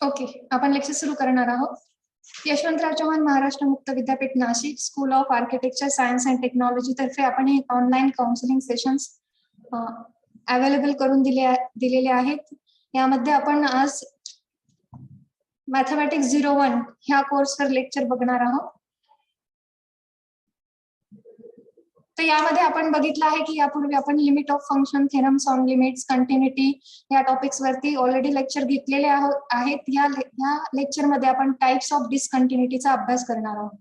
Okay, आपण lecture सुरू करणार आहोत. यशवंतराव चव्हाण महाराष्ट्र मुक्त विद्यापीठ Nashik school of architecture science and technology तर्फे आपण हे ऑनलाईन काउन्सिलिंग सेशन्स अवेलेबल करून दिलेले आहेत. यामध्ये आपण आज मॅथमॅटिक्स 01 ह्या कोर्सवर लेक्चर बघणार आहोत. तर यामध्ये आपण बघितलं आहे की यापूर्वी आपण limit of function, theorems on limits, continuity या टॉपिक्स वरती ऑलरेडी लेक्चर घेतलेले आहेत. या लेक्चर मध्ये आपण टाइप्स ऑफ डिसकंटिन्युटीचा अभ्यास करणार आहोत.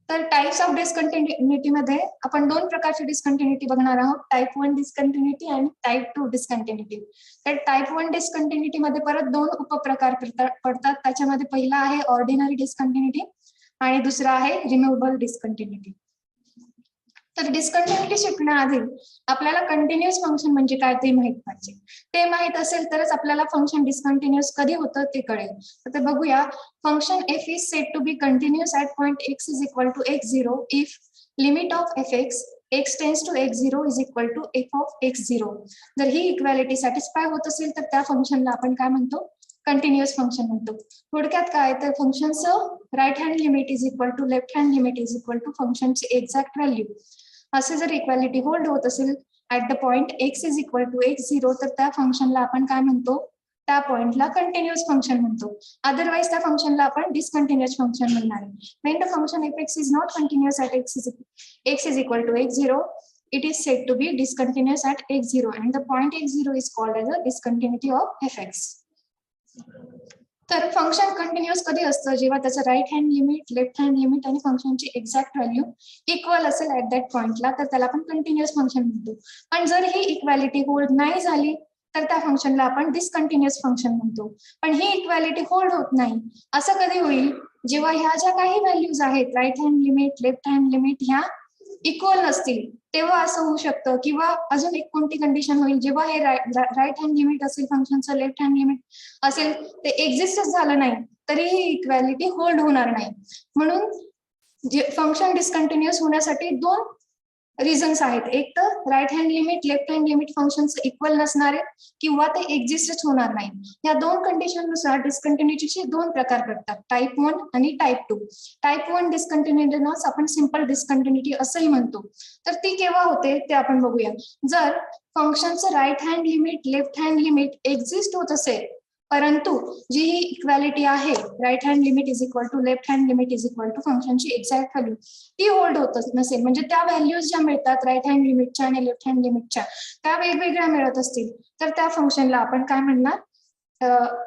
तर टाइप्स ऑफ डिसकंटिन्युटी मध्ये आपण दोन प्रकारची डिसकंटिन्युटी बघणार आहोत, टाइप 1 डिसकंटिन्युटी आणि टाइप 2 डिसकंटिन्युटी. तर टाइप 1 डिसकंटिन्युटी मध्ये परत दोन उपप्रकार पडतात. त्याच्यामध्ये पहिला आहे ऑर्डिनरी डिसकंटिन्युटी आणि दुसरा आहे रिमूव्हेबल डिसकंटिन्युटी. तर डिसकंटिन्युटी शिकण्याआधी आपल्याला कंटिन्युअस फंक्शन म्हणजे काय ते माहित पाहिजे. ते माहित असेल तरच आपल्याला फंक्शन डिसकंटिन्युअस कधी होतं ते कळेल. तर ते बघूया. Function f is said to be continuous at point x is equal to x0 if limit of fx x tends to x0 is equal to f of x0. जर ही इक्वॅलिटी सॅटिस्फाय होत असेल तर त्या फंक्शनला आपण काय म्हणतो, कंटिन्युअस फंक्शन म्हणतो. थोडक्यात काय तर फंक्शनचं right hand limit is equal to left hand limit is equal to फंक्शनची एक्झॅक्ट व्हॅल्यू असे जर इक्वॅलिटी होल्ड होत असेल at the point x is equal to x0 तर त्या फंक्शनला आपण काय म्हणतो, त्या पॉइंटला कंटिन्युअस फंक्शन म्हणतो. अदरवाइज त्या फंक्शनला आपण डिसकंटिन्युअस फंक्शन म्हणणार आहे. When the function f(x) is not continuous at x is equal to x0, it is said to be discontinuous at x0 and the point x0 is called as a discontinuity of fx. तर function continuous कधी असतं, जेव्हा त्याचं right hand limit, left hand limit आणि फंक्शनची exact value equal असेल at that पॉइंटला, तर त्याला आपण कंटिन्युअस फंक्शन म्हणतो. पण जर ही इक्वॅलिटी होल्ड नाही झाली तर त्या फंक्शनला आपण डिसकंटिन्युअस फंक्शन म्हणतो. पण ही इक्वॅलिटी होल्ड होत नाही. असं कधी होईल, जेव्हा ह्या ज्या काही व्हॅल्यूज आहेत, right hand limit, left hand limit, ह्या इक्वल नसतील तेव्हा असं होऊ शकतं. किंवा अजून एक कोणती कंडिशन होईल, जेव्हा हे राईट हँड लिमिट असेल फंक्शनचं, लेफ्ट हँड लिमिट असेल, ते एक्झिस्टच झालं नाही तरी ही इक्वॅलिटी होल्ड होणार नाही. म्हणून फंक्शन डिसकंटिन्युअस होण्यासाठी दोन रिझन्स आहेत. एक तर right hand limit, left hand limit फंक्शनचं इक्वल नसणारे किंवा ते एक्झिस्टच होणार नाही. या दोन कंडिशननुसार डिसकंटिन्युटीचे दोन प्रकार पडतात, टाइप 1 आणि टाइप 2. टाइप 1 डिसकंटिन्युटीनाच आपण सिंपल डिसकंटिन्युटी असंही म्हणतो. तर ती केव्हा होते ते आपण बघूया. जर फंक्शनचं right hand limit, left hand limit exist होत असेल परंतु जी ही इक्वॅलिटी आहे, right hand limit is equal to left hand limit is equal to फंक्शनची एक्झॅक्ट व्हॅल्यू, ती होल्ड होत नसेल, म्हणजे त्या व्हॅल्यूज ज्या मिळतात राईट हँड लिमिटच्या आणि लेफ्ट हँड लिमिटच्या त्या वेगवेगळ्या मिळत असतील तर त्या फंक्शनला आपण काय म्हणणार,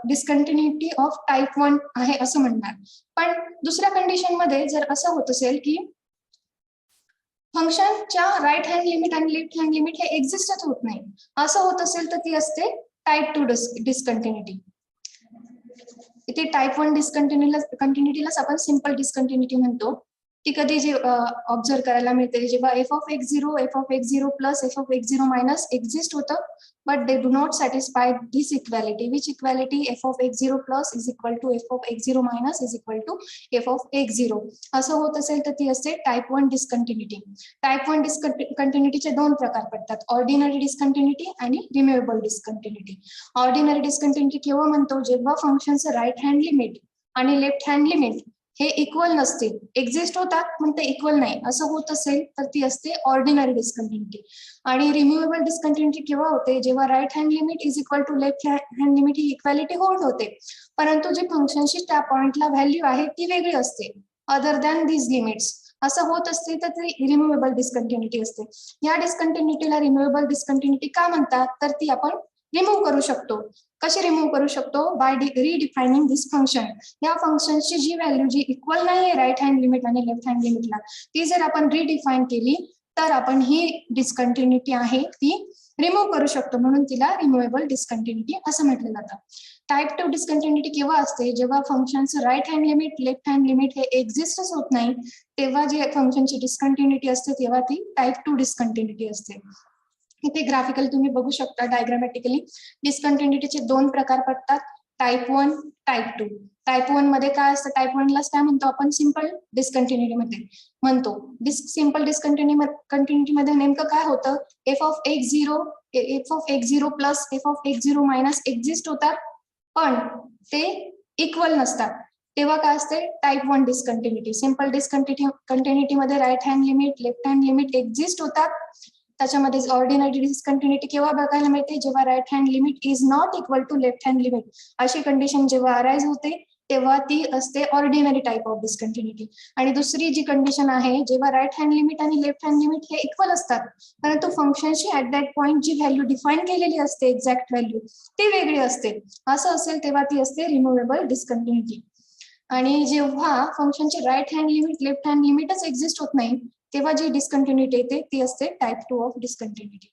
डिसकंटिन्युटी ऑफ टाइप 1 आहे असं म्हणणार. पण दुसऱ्या कंडिशन मध्ये जर असं होत असेल की फंक्शनच्या राईट हँड लिमिट आणि लेफ्ट हँड लिमिट हे एक्झिस्टच होत नाही, असं होत असेल तर ती असते टाइप 2 डिसकंटिन्युटी. इथे टाइप 1 डिसकंटिन्युटीलाच आपण सिंपल डिसकंटिन्युटी म्हणतो. ती कधी जे ऑब्झर्व करायला मिळते, जेव्हा f of x0, f of x0 plus f of x0 minus exist होतं but they do not satisfy this equality, which equality f of x0 plus is equal to f of x0 minus is equal to f of x0 असं होत असेल तर ती असते type 1 डिसकंटिन्युटी. Type 1 डिसकंटिन्युटीचे दोन प्रकार पडतात, ऑर्डिनरी डिसकंटिन्युटी आणि रिमूव्हेबल डिसकंटिन्युटी. ऑर्डिनरी डिसकंटिन्युटी केव्हा म्हणतो, जेव्हा फंक्शनचं राईट हँड लिमिट आणि लेफ्ट हँड लिमिट हे इक्वल नसतील, एक्झिस्ट होतात पण ते इक्वल नाही, असं होत असेल तर ती असते ऑर्डिनरी डिसकंटिन्युटी. आणि रिमूव्हेबल डिसकंटिन्युटी केव्हा होते, जेव्हा right hand limit is equal to left hand limit ही इक्वॅलिटी होल्ड होते परंतु जी फंक्शनची त्या पॉइंटला व्हॅल्यू आहे ती वेगळी असते, अदर दॅन दीज लिमिट्स. असं होत असते तर ती रिमूव्हेबल डिसकंटिन्युटी असते. या डिसकंटिन्युटीला रिमूव्हेबल डिसकंटिन्युटी का म्हणतात, तर ती आपण रिमूव्ह करू शकतो. कशी रिमूव्ह करू शकतो, बाय रिडिफाइनिंग दिस फंक्शन. या फंक्शनची जी व्हॅल्यू जी इक्वल नाहीये राईट हँड लिमिट आणि लेफ्ट हँड लिमिटला, ती जर आपण रिडिफाईन केली तर आपण ही डिसकंटिन्युटी आहे ती रिमूव्ह करू शकतो, म्हणून तिला रिमूव्हेबल डिसकंटिन्युटी असं म्हटलं जातं. टाइप 2 डिसकंटिन्युटी केव्हा असते, जेव्हा फंक्शनचं right hand limit, left hand limit हे एक्झिस्टच होत नाही, तेव्हा जे फंक्शनची डिसकंटिन्युटी असते तेव्हा ती टाइप 2 डिसकंटिन्युटी असते. इथे ग्राफिकल तुम्ही बघू शकता डिग्रामॅटिकली. डिसकंटिन्युटीचे दोन प्रकार पडतात, टाइप 1, टाइप 2. टाइप 1 मध्ये काय असतं, टाइप 1 लाच काय म्हणतो आपण, सिंपल डिसकंटिन्युटी मध्ये म्हणतो. सिंपल डिसकंटिन्युटी मध्ये नेमकं काय होतं, f of x0 plus f of x0 minus exist होतात पण ते इक्वल नसतात, तेव्हा काय असते टाईप 1 डिस्कंटिन्युटी. सिंपल डिस्कंटिन्युटी मध्ये right hand limit left hand limit exist होतात. त्याच्यामध्ये ऑर्डिनरी डिस्कंटिन्युटी केव्हा बघायला मिळते, जेव्हा right hand limit is not equal to left hand limit. अशी कंडिशन जेव्हा अराईज होते तेव्हा ती असते ऑर्डिनरी टाईप ऑफ डिस्कंटिन्युटी. आणि दुसरी जी कंडिशन आहे, जेव्हा राईट हँड लिमिट आणि लेफ्ट हँड लिमिट हे इक्वल असतात, परंतु फंक्शनची ऍट दॅट पॉइंट जी व्हॅल्यू डिफाईन केलेली असते एक्झॅक्ट व्हॅल्यू ती वेगळी असते. असं असेल तेव्हा ती असते रिमुव्हेबल डिस्कंटिन्युटी. आणि जेव्हा फंक्शनचे right hand limit left hand लिमिटच एक्झिस्ट होत नाही, तेव्हा जी डिस्कंटिन्युटी येते ती असते टाईप 2 ऑफ डिस्कंटिन्युटी.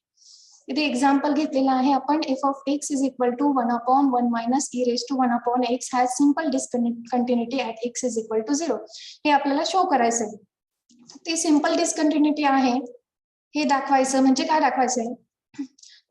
इथे एक्झाम्पल घेतलेला आहे आपण, F of X is equal to 1/1 minus E raise to 1/x has simple discontinuity at x is equal to 0. हे आपल्याला शो करायचंय. ती सिंपल डिस्कंटिन्युटी आहे हे दाखवायचं म्हणजे काय दाखवायचंय,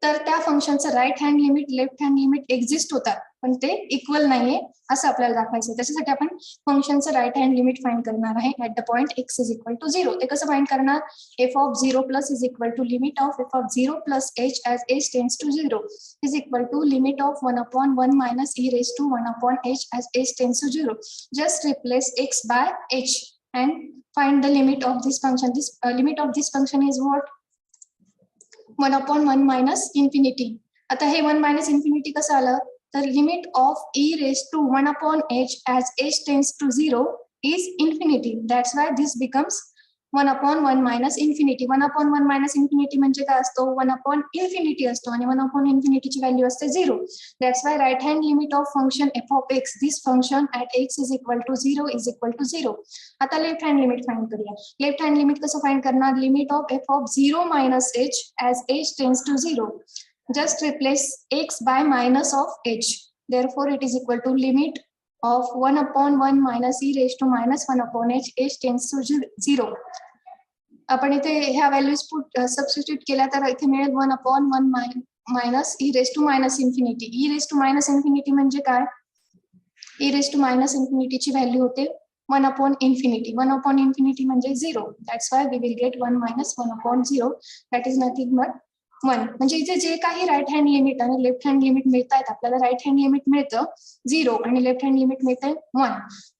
तर त्या फंक्शनचं right hand limit left hand limit exist होतात पण ते इक्वल नाहीये असं आपल्याला दाखवायचं. त्याच्यासाठी आपण फंक्शनचं राईट हँड लिमिट फाइंड करणार आहे at the point x is equal to 0. ते कसं फाइंड करणार, f of 0 plus is equal to limit of f of 0 plus h as h tends to 0 is equal to limit of 1/1 minus E raise to 1/h as h tends to 0. Just replace x by h and find the limit of this function. This limit of this function is what, 1/1 minus infinity. आता हे 1 minus infinity कसं आलं, तर limit of e raise to 1/h as h tends to 0 is infinity. That's why this becomes 1/1 minus infinity. 1/1 minus infinity म्हणजे काय असतो, 1/infinity असतो आणि 1/infinityची व्हॅल्यू असते 0. That's why right hand limit of function f of x, this function at x is equal to 0 is equal to 0. आता left hand limit find करूया. Left hand limit कसं find करणार, limit of f of 0 minus h as h tends to 0. Just replace x by minus of h. Therefore, it is equal to limit of 1/1 minus e raised to minus 1/h h tends to 0. आपण इथे ह्या values substitute केल्या तर इथे मिळेल 1/1 minus E raise to minus infinity. E raise to minus infinity म्हणजे काय, E raise to minus इन्फिनिटीची व्हॅल्यू होते 1/infinity. 1/infinity म्हणजे 0. That's why we will get 1 minus 1/0. That is nothing but 1. म्हणजे इथे जे काही राईट हँड लिमिट आणि लेफ्ट हँड लिमिट मिळत आहेत, आपल्याला राईट हँड लिमिट मिळतं 0 आणि लेफ्ट हँड लिमिट मिळते 1.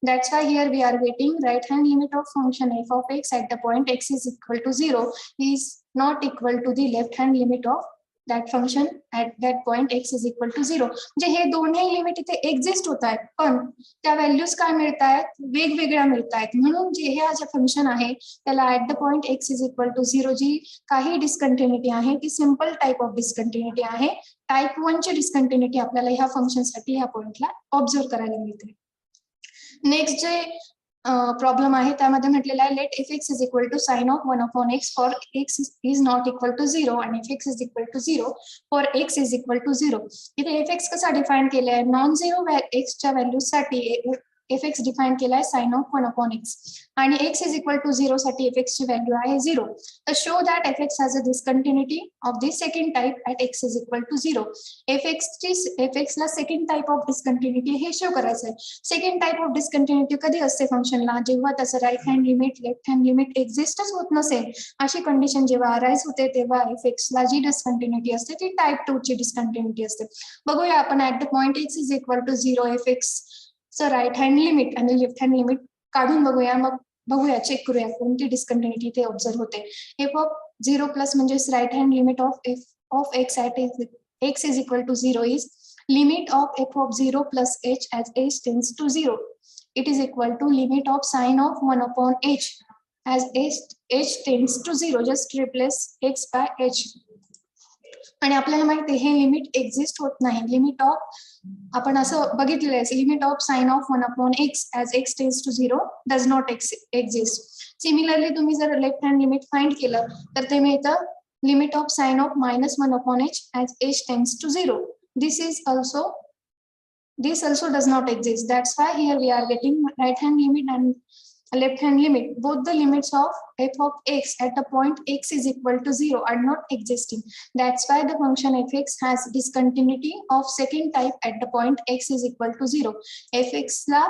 That's why here we are getting right hand limit of function f of x at the point x is equal to 0 is not equal to the left hand limit of that function at that point x is equal to 0. म्हणजे हे दोन्ही limit इथे exist होत आहेत पण त्या values काय मिळत आहेत, वेगवेगळ्या मिळत आहेत. म्हणून जे हे जे फंक्शन आहे त्याला at the point x is equal to 0 जी काही डिस्कंटिन्युटी आहे ती सिंपल टाइप ऑफ डिस्कंटिन्युटी आहे. टाइप 1 ची डिस्कंटिन्युटी आपल्याला ह्या फंक्शनसाठी ह्या पॉइंटला ऑब्झर्व करायला मिळते. नेक्स्ट जे प्रॉब्लेम आहे त्यामध्ये म्हटलेलं आहे, let f x is equal to sine of 1/x for x is not equal to 0 आणि f x is equal to 0 for x is equal to 0. इथे एफ एक्स कसा डिफाईन केलाय, नॉन झिरो एक्सच्या व्हॅल्यूसाठी एफ एक्स डिफाईन केलाय sine of 1/x आणि x is equal to 0 साठी F x ची व्हॅल्यू आहे 0. तर show that f x has a discontinuity of the second type at x is equal to 0. F x ला second type of discontinuity हे show करायचं आहे. Second type of discontinuity कधी असते फंक्शनला, जेव्हा त्याचं right hand limit left hand limit एक्झिस्टच होत नसेल. अशी कंडिशन जेव्हा अराईज होते तेव्हा एफ एक्स ला जी डिस्कंटिन्युटी असते ती टाइप 2 ची डिस्कंटिन्युटी असते. बघूया आपण at the point x is equal to 0 f x right hand limit आणि लेफ्ट हँड लिमिट काढून बघूया, मग बघूया चेक करूया कोणती डिस्कंटिन्युटी ते ऑब्झर्व होते. एफ ऑफ 0 प्लस म्हणजे right hand limit of x at x is equal to 0 is limit of f of 0 plus h as h tends to 0. It is equal to limit of sin of 1/h as h tends to 0. Just replace x by h. आणि आपल्याला माहिती आहे हे limit exist होत नाही. Limit of आपण असं बघितलेलं आहे, limit of sine of 1/x as x tends to 0 does not exist. Similarly तुम्ही जर लेफ्ट हँड लिमिट फाइंड केलं तर ते मिळतं limit of sine of -1/h as h tends to 0. This also does not exist. That's why here we are getting right hand limit and left hand limit. Both the limits of f of x at the point x is equal to 0 are not existing. That's why the function fx has discontinuity of second type at the point x is equal to 0. fx ला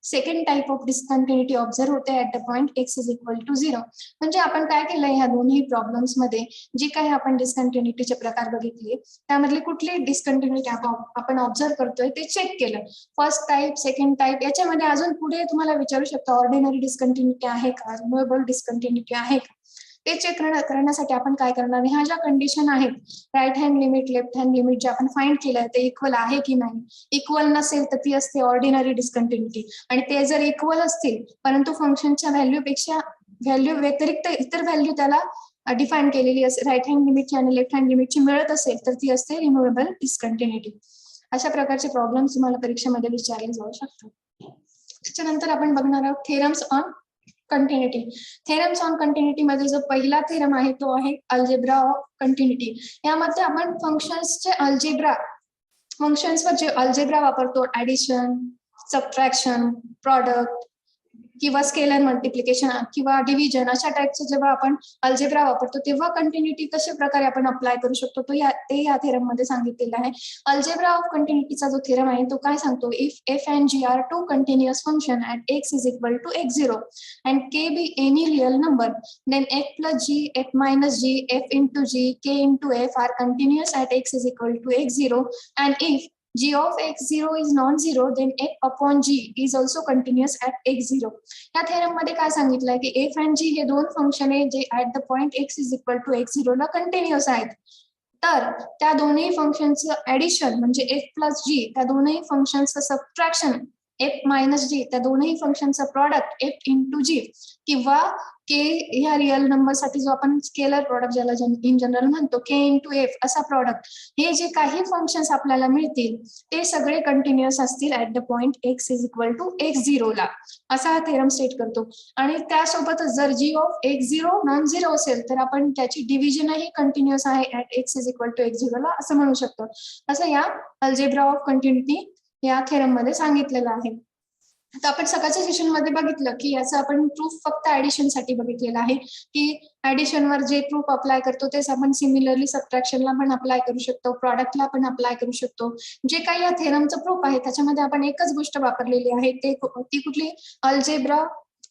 second type of discontinuity observe होते at the point x is equal to 0. म्हणजे आपण काय केलंय ह्या दोन्ही problems मध्ये जे काही आपण डिस्कंटिन्युटीचे प्रकार बघितले त्यामधले कुठले डिस्कंटिन्युटी आपण ऑब्झर्व करतोय ते चेक केलं. फर्स्ट टाइप, सेकंड टाइप, याच्यामध्ये अजून पुढे तुम्हाला विचारू शकतो ऑर्डिनरी डिस्कंटिन्युटी आहे का, रिमूव्हेबल डिस्कंटिन्युटी आहे का, ते चेक करण्यासाठी आपण काय करणार, ह्या ज्या कंडिशन आहेत right hand limit, left hand limit जे आपण फाइंड केलंय ते इक्वल आहे की नाही. इक्वल नसेल तर ती असते ऑर्डिनरी डिस्कंटिन्युटी, आणि ते जर इक्वल असतील परंतु फंक्शनच्या व्हॅल्यू व्यतिरिक्त इतर व्हॅल्यू त्याला डिफाईन केलेली असेल, राईट हँड लिमिटची आणि लेफ्ट हँड लिमिटची मिळत असेल तर ती असते रिमूव्हेबल डिस्कंटिन्युटी. अशा प्रकारचे प्रॉब्लेम तुम्हाला परीक्षेमध्ये विचारले जाऊ शकतात. त्याच्यानंतर आपण बघणार आहोत theorems on continuity. Theorems on continuity मध्ये जो पहिला थेरम आहे तो आहे अल्जेब्रा ऑफ कंटिन्युटी. यामध्ये आपण फंक्शन्सवर जे अल्जेब्रा वापरतो, ऍडिशन, सबट्रॅक्शन, प्रॉडक्ट किंवा स्केलर मल्टिप्लिकेशन किंवा डिव्हिजन, अशा टाइपचे जेव्हा आपण अल्जेब्रा वापरतो तेव्हा कंटिन्युटी कशा प्रकारे आपण अप्लाय करू शकतो तो या थेरम मध्ये सांगितलेलं आहे. अल्जेब्रा ऑफ कंटिन्युटीचा जो थेरम आहे तो काय सांगतो, if f and g are two continuous function at x is equal to x0 and k be any real number then f plus g, f minus g, f into g, k into f are continuous at x is equal to x0 and if g of x0 is non-zero, then f upon g is also continuous at x0. या theorem मध्ये काय सांगितलंय की f and g हे दोन function आहे जे at the point x is equal to x0 ला कंटिन्युअस आहेत. तर त्या दोन्ही फंक्शनचं ऍडिशन म्हणजे f प्लस g, त्या दोन्ही फंक्शनचं सबट्रॅक्शन f मायनस g, त्या दोन्ही फंक्शनचं प्रॉडक्ट f इंटू g किंवा k ह्या रिअल नंबर साठी जो आपण स्केलर प्रॉडक्ट ज्याला इन जनरल म्हणतो k इंटू f असा प्रॉडक्ट, हे जे काही फंक्शन्स आपल्याला मिळतील ते सगळे कंटिन्युअस असतील at the point x is equal to x0 ला, असा हा थेरम स्टेट करतो. आणि त्यासोबतच जर g of x0 non zero असेल तर आपण त्याची डिव्हिजनही कंटिन्युअस आहे at x is equal to x0 ला असं म्हणू शकतो. असं या अल्जेब्रा ऑफ कंटिन्युटी या थेरम मध्ये सांगितलेलं आहे. आता आपण सकाळच्या सेशन मध्ये बघितलं की याचं आपण प्रूफ फक्त ऍडिशन साठी बघितलेलं आहे की ऍडिशनवर जे प्रूफ अप्लाय करतो तेच आपण सिमिलरली सबट्रॅक्शनला पण अप्लाय करू शकतो, प्रॉडक्टला पण अप्लाय करू शकतो. जे काही या थेरमचं प्रूफ आहे त्याच्यामध्ये आपण एकच गोष्ट वापरलेली आहे ती कुठली, अल्जेब्रा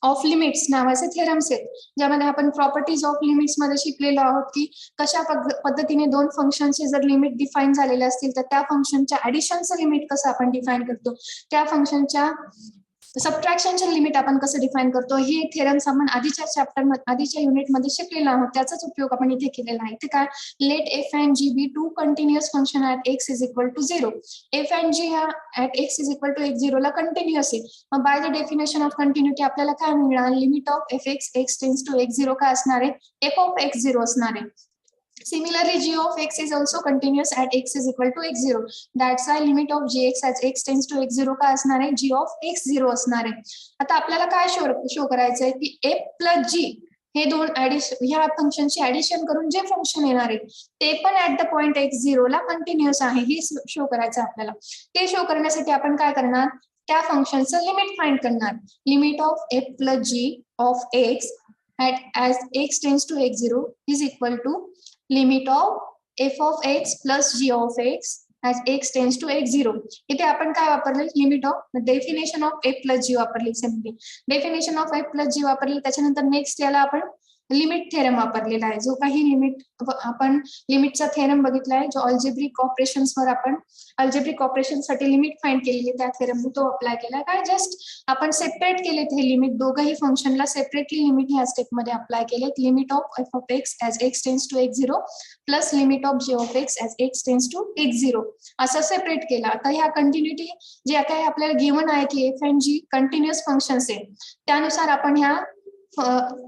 ऑफ लिमिट्स नावाचे थेरम्स आहेत, ज्यामध्ये आपण प्रॉपर्टीज ऑफ लिमिट्स मध्ये शिकलेलो आहोत की कशा पद्धतीने दोन फंक्शनचे जर लिमिट डिफाईन झालेले असतील तर त्या फंक्शनच्या ऍडिशनचं लिमिट कसं आपण डिफाईन करतो, त्या फंक्शनच्या सबट्रॅक्शनचे लिमिट आपण कसं डिफाईन करतो, हे थेरम्स आपण आधीच्या युनिटमध्ये शिकलेलो आहोत. त्याचाच उपयोग आपण इथे केलेला आहे. ते काय, let F and G be two continuous function at x is equal to 0. F and G ह्या at x is equal to x0 ला कंटिन्युअस आहे. मग by the definition of continuity आपल्याला काय मिळणार, limit of F X tends to x0 काय असणार आहे, एफ ऑफ x0 असणार आहे. Similarly, g of x is also continuous at x is equal to x0. That's why limit of gx as x tends to x0 काय असणार आहे, g of x0 असणार आहे. आता आपल्याला काय शो करायचं आहे की f प्लस g हे दोन ह्या फंक्शनची ऍडिशन करून जे फंक्शन येणार आहे ते पण ऍट द पॉइंट x0 ला कंटिन्युअस आहे हे शो करायचं आपल्याला. ते शो करण्यासाठी आपण काय करणार, त्या फंक्शनचं लिमिट फाइंड करणार. Limit of f plus g of x as x tends to x0 is equal to limit of f of x plus g of x as x tends to x0. इथे आपण काय वापरले, limit of definition of f plus g वापरली. Simply definition of f plus g वापरली. त्याच्यानंतर next याला आपण limit theorem वापरलेला आहे. जो काही लिमिट आपण लिमिटचा थेरम बघितला आहे, जो अल्जेब्रिक ऑपरेशन्सवर आपण अल्जेब्रिक ऑपरेशनसाठी लिमिट फाइंड केलेली त्या थेरम तो अप्लाय केला. काय जस्ट आपण सेपरेट केले ते लिमिट, दोघही फंक्शनला सेपरेटली लिमिट ह्या स्टेप मध्ये अप्लाय केलेत. Limit of f of x as x tends to x0 plus limit of g of x as x tends to x0 असं सेपरेट केला. आता ह्या कंटिन्युटी जे काही आपल्याला गिव्हन आहे की f and g continuous functions आहे, त्यानुसार आपण ह्या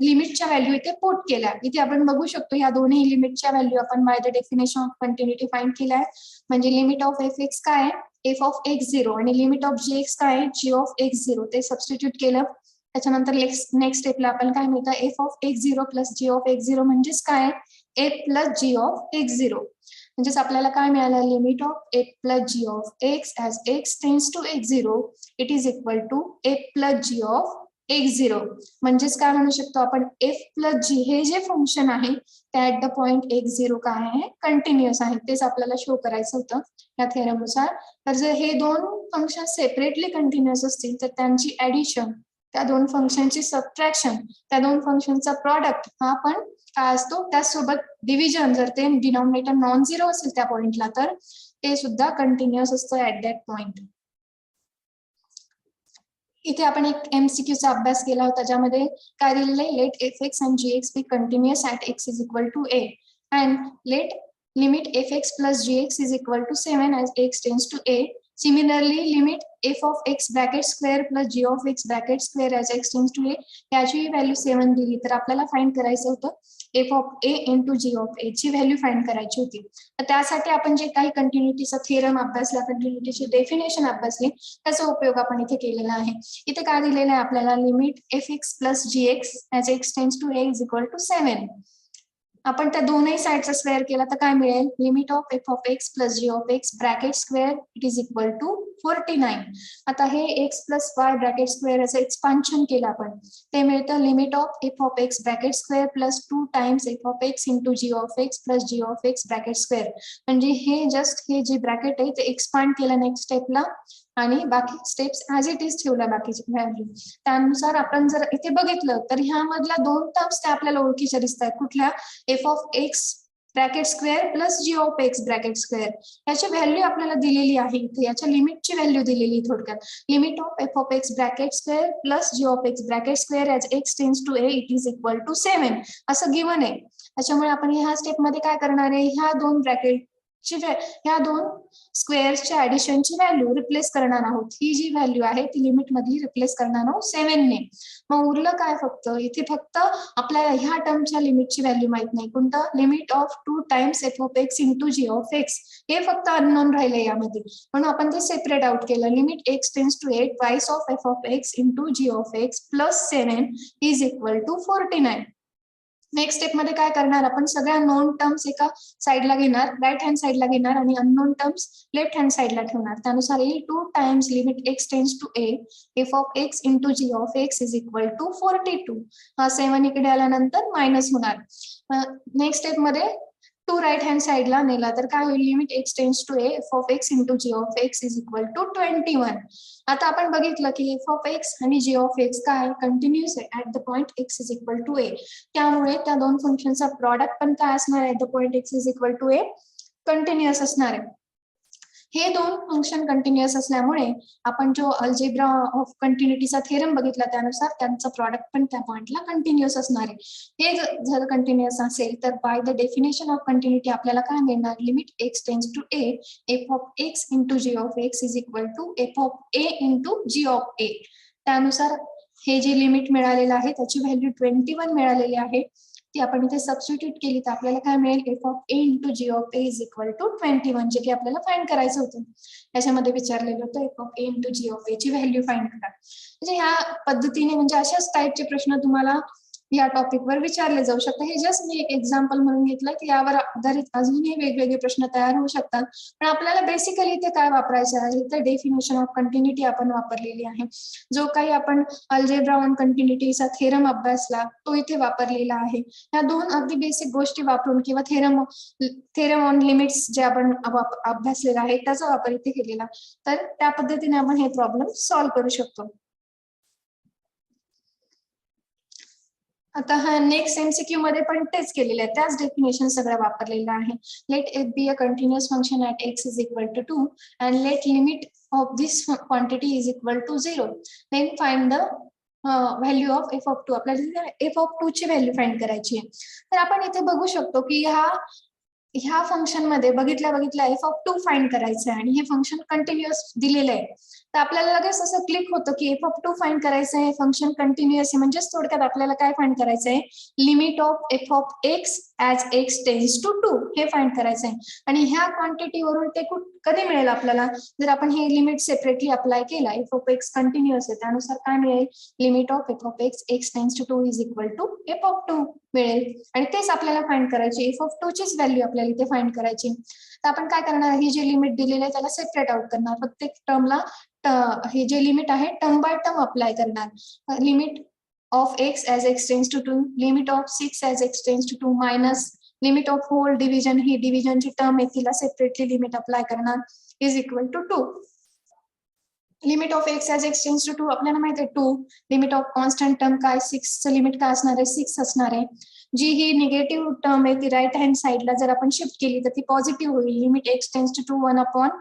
लिमिटच्या व्हॅल्यू इथे पुट केल्या. इथे आपण बघू शकतो ह्या दोन्ही लिमिटच्या व्हॅल्यू आपण bye the definition of continuity find केल्या आहे. म्हणजे लिमिट ऑफ एफ एक्स काय आहे, एफ ऑफ x0 आणि लिमिट ऑफ जी एक्स काय आहे, जी ऑफ x0 ते सबस्टिट्यूट केलं. त्याच्यानंतर नेक्स्ट स्टेपला आपण काय मिळतं, f of x0 plus g of x0 म्हणजेच काय, F plus g of x0. म्हणजेच आपल्याला काय मिळालं, limit of f plus g of x as x tends to x0 it is equal to f plus g of x0 म्हणजेच काय म्हणू शकतो आपण f प्लस g हे जे फंक्शन आहे ते ऍट द पॉइंट x0 काय आहे कंटिन्युअस आहे तेच आपल्याला शो करायचं होतं या थेरमनुसार. तर जर हे दोन फंक्शन सेपरेटली कंटिन्युअस असतील तर त्यांची ऍडिशन, त्या दोन फंक्शनची सबट्रॅक्शन, त्या दोन फंक्शनचा प्रॉडक्ट हा पण काय असतो त्यासोबत डिव्हिजन जर ते डिनॉमिनेटर नॉन झिरो असेल त्या पॉइंटला तर ते सुद्धा कंटिन्युअस असतं ऍट दॅट पॉइंट. इथे आपण एक MCQ चा अभ्यास केला होता ज्यामध्ये काय दिलेलं आहे late fx and gx be continuous at x is equal to a and let limit fx plus gx is equal to 7 as x tends to a. Similarly, limit f of x bracket square plus g of x bracket square as x tends to a याची value 7 दिली तर आपल्याला find करायचं होतं f of a into g of a ची value find करायची होती. तर त्यासाठी आपण जे काही कंटिन्युटीचा थेरम अभ्यासला, कंटिन्युटीची डेफिनेशन अभ्यासली त्याचा उपयोग आपण इथे केलेला आहे. इथे काय दिलेलं आहे आपल्याला limit fx plus gx as x tends to a is equal to 7. आपण त्या दोनही साइडचा स्क्वेअर केला तर काय मिळेल limit of f of x plus g of x bracket square it is equal to 49. आता हे x plus y bracket square असं एक्सपान्शन केलं आपण ते मिळतं limit of f of x bracket square plus 2 times f of x into g of x plus g of x bracket square. म्हणजे हे just हे जे ब्रॅकेट आहे ते एक्सपांड केलं नेक्स्ट स्टेपला आणि बाकी स्टेप्स ऍज इट इज ठेवल्या बाकीची व्हॅल्यू. त्यानुसार आपण जर इथे बघितलं तर ह्यामधल्या दोन टर्म्स त्या आपल्याला ओळखीच्या दिसतात कुठल्या f of x bracket square plus g of x bracket square याची व्हॅल्यू आपल्याला दिलेली आहे इथे याच्या लिमिटची व्हॅल्यू दिलेली थोडक्यात limit of f of x bracket square plus g of x bracket square as x tends to a it is equal to 7 असं गिवन आहे. त्याच्यामुळे आपण ह्या स्टेप मध्ये काय करणार आहे ह्या दोन ब्रॅकेट ह्या दोन स्क्वेअर्सच्या ऍडिशनची व्हॅल्यू रिप्लेस करणार आहोत. ही जी व्हॅल्यू आहे ती लिमिट मध्ये रिप्लेस करणार आहोत 7 ने. मग उरलं काय फक्त इथे फक्त आपल्याला ह्या टर्मच्या लिमिटची व्हॅल्यू माहित नाही कोणतं limit of 2 times f of x into g of x हे फक्त अननोन राहिले यामध्ये म्हणून आपण ते सेपरेट आउट केलं limit x tends to 8 twice of f of x into g of x plus 7 is equal to 49. Next step मध्ये काय करणार आपण सगळ्या नोन टर्म्स एका साइडला घेणार राईट हँड साइडला घेणार आणि अननोन टर्म्स लेफ्ट हँड साइडला ठेवणार. त्यानुसार येईल 2 times limit x tends to a f of x into g of x is equal to 42. हा 7 इकडे आल्यानंतर मायनस होणार. नेक्स्ट स्टेप मध्ये 2 राईट हँड साइडला नेला तर काय होईल limit x tends to a f of x into g of x is equal to 21. आता आपण बघितलं की f of x आणि g of x काय कंटिन्युअस आहे at the point x is equal to a. त्यामुळे त्या दोन फंक्शनचा प्रॉडक्ट पण काय असणार आहे at the point x is equal to a continuous असणार आहे. हे दोन फंक्शन कंटिन्युअस असल्यामुळे आपण जो अल्जेब्रा ऑफ कंटिन्युटीचा थेरम बघितला त्यानुसार त्यांचा प्रॉडक्ट पण त्या पॉइंटला कंटिन्युअस असणार आहे. हे जर कंटिन्युअस असेल तर by the definition of continuity आपल्याला काय मिळणार limit x tends to a f of x into g of x is equal to f of a into g of a. त्यानुसार हे जे लिमिट मिळालेलं आहे त्याची व्हॅल्यू 21 मिळालेली आहे ती आपण इथे सबस्टिट्यूट केली तर आपल्याला काय मिळेल f of a into g of a is equal to 21 जे की आपल्याला फाइंड करायचं होतं. याच्यामध्ये विचारलेलं होतं f of a into g of a ची व्हॅल्यू फाइंड करा. म्हणजे ह्या पद्धतीने म्हणजे अशाच टाइपचे प्रश्न तुम्हाला या टॉपिक वर विचारले जाऊ शकतात. हे जस्ट मी एक एक्झाम्पल म्हणून घेतलं की यावर आधारित अजूनही वेगवेगळे प्रश्न तयार होऊ शकतात. पण आपल्याला बेसिकली इथे काय वापरायचं आहे तर डेफिनेशन ऑफ कंटिन्युटी आपण वापरलेली आहे. जो काही आपण अल्जेब्रा ऑन कंटिन्युटीचा थेरम अभ्यासला तो इथे वापरलेला आहे. या दोन अगदी बेसिक गोष्टी वापरून किंवा थेरम ऑन लिमिट्स जे आपण अभ्यासलेला आहे त्याचा वापर इथे केलेला तर त्या पद्धतीने आपण हे प्रॉब्लेम सॉल्व्ह करू शकतो. आता हा नेक्स्ट MCQ मध्ये पण तेच केलेलं आहे त्याच डेफिनेशन सगळं वापरलेलं आहे. Let f be a continuous function at x is equal to 2 and let limit of this quantity is equal to 0. Then find the value of f of 2. आपल्याला f of 2 ची व्हॅल्यू फाइंड करायची आहे. तर आपण इथे बघू शकतो की ह्या फंक्शन मध्ये बघितल्या f of 2 फाइंड करायचं आहे आणि हे फंक्शन कंटिन्युअस दिलेलं आहे. तर आपल्याला लगेच असं क्लिक होतं की f of 2 फाइंड करायचं आहे फंक्शन कंटिन्युअस आहे म्हणजेच थोडक्यात आपल्याला काय फाइंड करायचं आहे limit of f of x as x tends to 2 हे फाइंड करायचं आहे. आणि ह्या क्वांटिटी वरून ते कधी मिळेल आपल्याला जर आपण हे लिमिट सेपरेटली अप्लाय केला f of x कंटिन्युअस आहे त्यानुसार काय मिळेल limit of f of x tends to 2 is equal to f of 2 मिळेल. आणि तेच आपल्याला फाइंड करायचे f of 2 चीच व्हॅल्यू आपल्याला इथे फाइंड करायची. तर आपण काय करणार, ही जी लिमिट दिलेली आहे त्याला सेपरेट आउट करणार. प्रत्येक टर्मला हे जे लिमिट आहे टर्म बाय टर्म अप्लाय करणार. Limit of x as x tends to 2, limit of 6 as x tends to 2 minus limit of whole division, ही डिव्हिजनची टर्म आहे तिला सेपरेटली लिमिट अप्लाय करणार, is equal to 2. Limit of x as x tends to 2 आपल्याला माहिती आहे 2. Limit of constant term काय 6 चं लिमिट काय असणार आहे 6 असणार आहे. जी ही निगेटिव्ह टर्म आहे ती राईट हँड साइडला जर आपण शिफ्ट केली तर ती पॉझिटिव्ह होईल. Limit x tends to 2 1 upon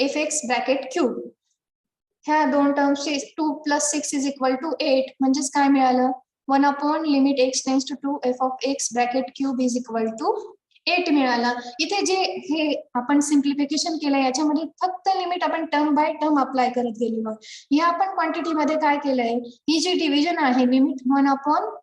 fx bracket cube. ह्या दोन टर्म्सची 2 प्लस 6 इज इक्वल टू 8 म्हणजेच काय मिळालं 1 upon limit x tends to 2 f of x bracket cube is equal to 8 मिळाला. इथे जे हे आपण सिम्प्लिफिकेशन केलं याच्यामध्ये फक्त लिमिट आपण टर्म बाय टर्म अप्लाय करत गेलेलो. ह्या आपण क्वांटिटी मध्ये काय केलंय, ही जी डिव्हिजन आहे limit 1 upon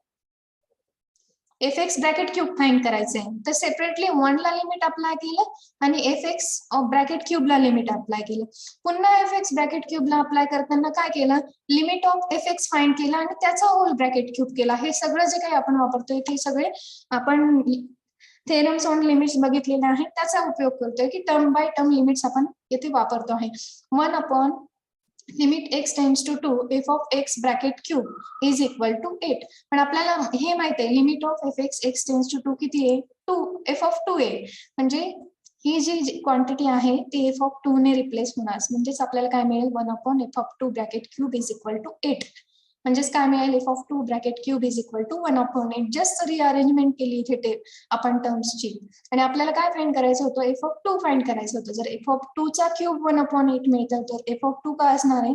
fx bracket cube find करायचंय, तर सेपरेटली 1 ला लिमिट अप्लाय केलं आणि fx ब्रॅकेट क्यूब ला लिमिट अप्लाय केलं. पुन्हा fx ब्रॅकेट क्यूब ला अप्लाय करताना काय केलं, लिमिट ऑफ fx फाइंड केला आणि त्याचा होल ब्रॅकेट क्यूब केला. हे सगळं जे काही आपण वापरतोय ते सगळे आपण थेरम्स ऑन लिमिट्स बघितलेले आहेत त्याचा उपयोग करतोय की टर्म बाय टर्म लिमिट्स आपण येथे वापरतो आहे. 1 upon limit x tends to 2 f of x bracket cube is equal to 8. पण आपल्याला हे माहिती आहे limit of fx x tends to 2 किती आहे 2 f ऑफ 2 आहे. म्हणजे ही जी क्वांटिटी आहे ती f ऑफ 2 ने रिप्लेस होणार. म्हणजेच आपल्याला काय मिळेल 1 upon f of 2 bracket cube is equal to 8. म्हणजेच काय मिळेल f of 2 bracket cube is equal to 1 upon 8. Just rearrangement केली इथे आपण टर्म्सची आणि आपल्याला काय फाइंड करायचं होतं f ऑफ 2 फाइंड करायचं होतं. जर f ऑफ 2 चा क्यूब 1 अपॉन 8 मिळतं तर f ऑफ 2 काय असणार आहे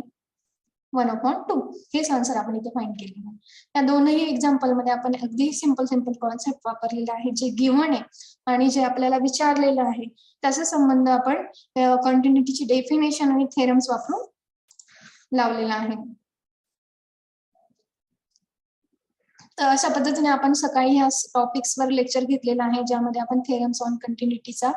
1 अपॉन 2. हेच आन्सर आपण इथे फाइंड केलेलं आहे. या दोनही एक्झाम्पल मध्ये आपण अगदी सिंपल कॉन्सेप्ट वापरलेला आहे. जे गिव्हन आहे आणि जे आपल्याला विचारलेलं आहे त्याचा संबंध आपण कंटिन्युटीची डेफिनेशन आणि थेरम्स वापरून लावलेला आहे. तर अशा पद्धतीने आपण सकाळी ह्या टॉपिक्सवर लेक्चर घेतलेला आहे ज्यामध्ये आपण थेरम्स ऑन कंटिन्युटीचा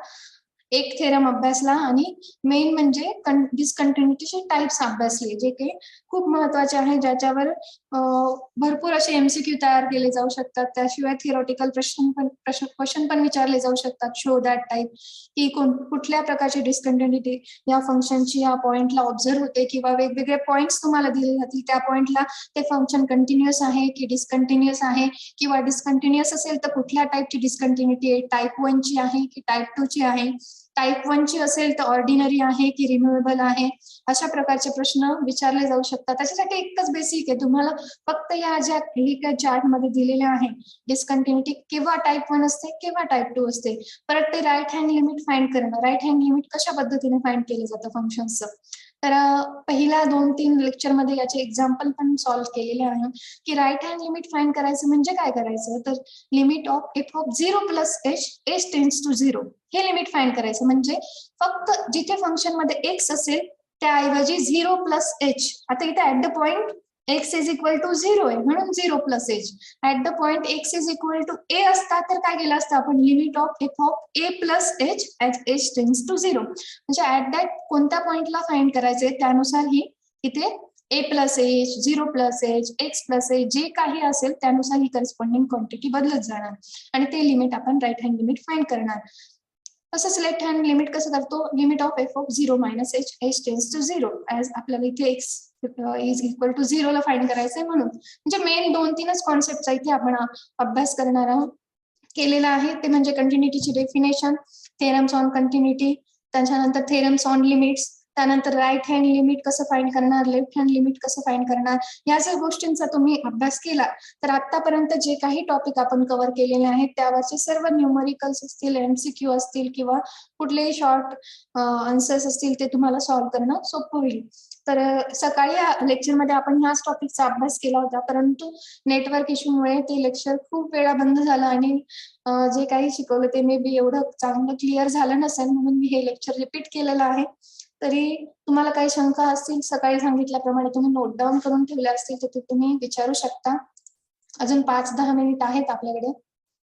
एक थेरम अभ्यासला आणि मेन म्हणजे डिसकंटिन्युटीचे टाइप्स अभ्यासले जे की खूप महत्वाचे आहे, ज्याच्यावर भरपूर असे एमसीक्यू तयार केले जाऊ शकतात. त्याशिवाय थिअरॉटिकल क्वेश्चन पण विचारले जाऊ शकतात. शो दॅट टाइप की कुठल्या प्रकारची डिसकंटिन्युटी या फंक्शनची या पॉइंटला ऑब्झर्व होते किंवा वेगवेगळे पॉइंट्स तुम्हाला दिले जातील त्या पॉइंटला ते फंक्शन कंटिन्युअस आहे की डिसकंटिन्युअस आहे किंवा डिसकंटिन्युअस असेल तर कुठल्या टाइपची डिसकंटिन्युटी आहे, टाइप 1 ची आहे की टाइप 2 ची आहे, टाइप 1 ची असेल तर ऑर्डिनरी आहे की रिन्युएबल आहे. अशा प्रकारचे प्रश्न विचारले जाऊ शकतात. त्याच्यासाठी एकच बेसिक आहे, तुम्हाला फक्त या ज्या काही चार्ट मध्ये दिलेल्या आहे डिसकंटिन्युटी केव्हा टाइप 1 असते केव्हा टाइप 2 असते, परत ते राईट हँड लिमिट फाइंड करणं. राईट हँड लिमिट कशा पद्धतीने फाइंड केलं जातं फंक्शनचं, तर पहिल्या 2-3 लेक्चर मध्ये याचे एक्झाम्पल पण सॉल्व्ह केलेले आहे की राईट हँड लिमिट फाइंड करायचं म्हणजे काय करायचं, तर limit of f of 0 plus h tends to 0 हे लिमिट फाइंड करायचं. म्हणजे फक्त जिथे फंक्शन मध्ये x असेल त्याऐवजी 0 प्लस h. आता इथे at the point x is equal to 0 आहे म्हणून 0 plus h. At the point x is equal to a असता तर काय केलं असतं आपण limit of f of a plus h at h tends to 0. म्हणजे ऍट दॅट कोणत्या पॉइंटला फाइंड करायचंय त्यानुसार ही इथे a plus h 0 plus h x plus h जे काही असेल त्यानुसार ही करस्पॉन्डिंग क्वांटिटी बदलत जाणार आणि ते लिमिट आपण राईट हँड लिमिट फाइंड करणार. तसंच लेफ्ट हँड लिमिट कसं करतो, limit of f of 0 minus h tends to 0 as आपल्याला इथे x इज इक्वल टू 0 ला फाइंड करायचंय म्हणून. म्हणजे मेन 2-3च कॉन्सेप्टचा इथे आपण अभ्यास करणार आहोत केलेला आहे. ते म्हणजे कंटिन्युटीची डेफिनेशन, थेरम्स ऑन कंटिन्युटी, त्याच्यानंतर थेरम्स ऑन लिमिट्स, त्यानंतर राईट हँड लिमिट कसं फाइंड करणार, लेफ्ट हँड लिमिट कसं फाइंड करणार. या जर गोष्टींचा तुम्ही अभ्यास केला तर आतापर्यंत जे काही टॉपिक आपण कव्हर केलेले आहेत त्यावरचे सर्व न्यूमरिकल्स असतील, एमसीक्यू असतील किंवा कुठलेही शॉर्ट आन्सर्स असतील ते तुम्हाला सॉल्व्ह करणं सोपं होईल. तर सकाळी लेक्चरमध्ये आपण ह्याच टॉपिकचा अभ्यास केला होता, परंतु नेटवर्क इश्यूमुळे ते लेक्चर खूप वेळा बंद झालं आणि जे काही शिकवलं ते मे बी एवढं चांगलं क्लिअर झालं नसेल म्हणून मी हे लेक्चर रिपीट केलेलं आहे. तरी तुम्हाला काही शंका असतील सकाळी सांगितल्याप्रमाणे तुम्ही नोट डाऊन करून ठेवले असतील तर ते तुम्ही विचारू शकता. अजून 5-10 मिनिट आहेत आपल्याकडे,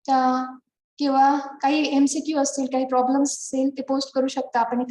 त्या किंवा काही एमसीक्यू असतील, काही प्रॉब्लेम्स असतील ते पोस्ट करू शकता आपण.